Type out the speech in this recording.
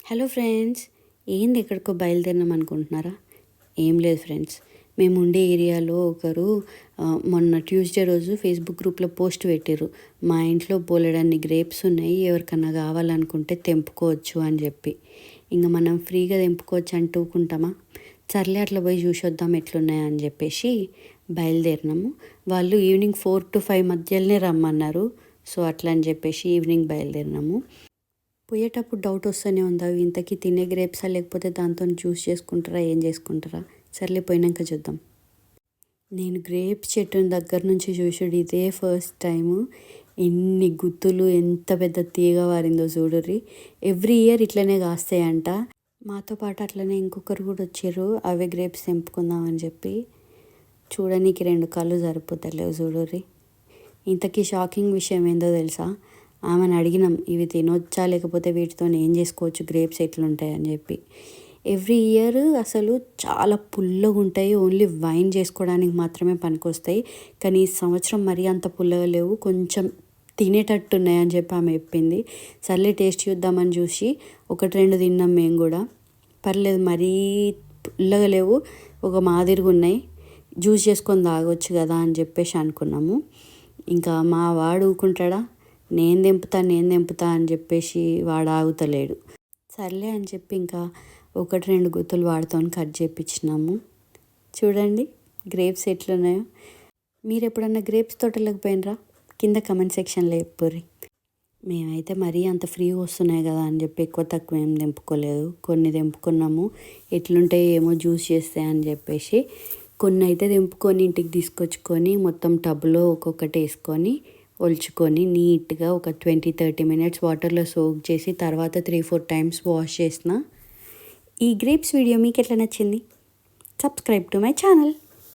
Hello friends, ఏంది ఎక్కడికో బయలుదేరినాం అనుకుంటున్నారా? ఏం లేదు ఫ్రెండ్స్, మేము ఉండే ఏరియాలో ఒకరు మొన్న ట్యూస్డే రోజు ఫేస్బుక్ గ్రూప్లో పోస్ట్ పెట్టారు. మా ఇంట్లో బోలెడన్ని గ్రేప్స్ ఉన్నాయి, ఎవరికన్నా కావాలనుకుంటే తెంపుకోవచ్చు అని చెప్పి. ఇంకా మనం ఫ్రీగా తెంపుకోవచ్చు అంటూకుంటామా? సర్లే అట్లా పోయి చూసొద్దాం ఎట్లున్నాయని చెప్పేసి బయలుదేరినాము. వాళ్ళు ఈవినింగ్ 4 to 5 మధ్యలోనే రమ్మన్నారు. సో అట్లా అని చెప్పేసి ఈవినింగ్ బయలుదేరినాము. పోయేటప్పుడు డౌట్ వస్తూనే ఉందా, ఇంతకీ తినే గ్రేప్సా లేకపోతే దాంతో జ్యూస్ చేసుకుంటారా, ఏం చేసుకుంటారా? సర్లే పోయినాక చూద్దాం. నేను గ్రేప్స్ చెట్టుని దగ్గర నుంచి చూసుడు ఇదే ఫస్ట్ టైము. ఎన్ని గుత్తులు, ఎంత పెద్ద తీగ వారిందో చూడుర్రి. ఎవ్రీ ఇయర్ ఇట్లనే కాస్తాయంట. మాతో పాటు అట్లనే ఇంకొకరు కూడా వచ్చారు, అవే గ్రేప్స్ తెంపుకుందామని చెప్పి. చూడడానికి 2 కళ్ళు సరిపోతలేవు చూడుర్రి. ఇంతకీ షాకింగ్ విషయం ఏందో తెలుసా? ఆమెను అడిగినాం, ఇవి తినొచ్చా లేకపోతే వీటితో ఏం చేసుకోవచ్చు, గ్రేప్స్ ఎట్లుంటాయని చెప్పి. ఎవ్రీ ఇయర్ అసలు చాలా పుల్లగా ఉంటాయి, ఓన్లీ వైన్ చేసుకోవడానికి మాత్రమే పనికొస్తాయి. కానీ ఈ సంవత్సరం మరీ అంత పుల్లగా లేవు, కొంచెం తినేటట్టు ఉన్నాయని చెప్పి ఆమె చెప్పింది. సర్లే టేస్ట్ చూద్దామని చూసి 1-2 తిన్నాం మేము కూడా. పర్లేదు, మరీ పుల్లగా లేవు, ఒక మాదిరిగా ఉన్నాయి, జ్యూస్ చేసుకొని తాగొచ్చు కదా అని చెప్పేసి అనుకున్నాము. ఇంకా మా వాడు ఊకుంటాడా, నేను తెంపుతా అని చెప్పేసి వాడు ఆగుతలేడు. సర్లే అని చెప్పి ఇంకా 1-2 గుత్తులు వాడుతో కట్ చేయించినాము. చూడండి గ్రేప్స్ ఎట్లున్నాయో. మీరు ఎప్పుడన్నా గ్రేప్స్ తోటలోకి పోయినరా? కింద కమెంట్ సెక్షన్లో చెప్పుర్రి. మేమైతే మరీ అంత ఫ్రీగా వస్తున్నాయి కదా అని చెప్పి ఎక్కువ తక్కువ ఏం తెంపుకోలేదు, కొన్ని తెంపుకున్నాము. ఎట్లుంటాయి ఏమో జ్యూస్ చేస్తాయి అని చెప్పేసి. కొన్ని అయితే తెంపుకొని ఇంటికి తీసుకొచ్చుకొని మొత్తం టబ్లో ఒక్కొక్కటి వేసుకొని ఒలుచుకొని నీట్గా ఒక 20-30 minutes వాటర్లో సోక్ చేసి తర్వాత 3-4 times వాష్ చేసిన. ఈ గ్రేప్స్ వీడియో మీకు ఎట్లా నచ్చింది? Subscribe to my channel.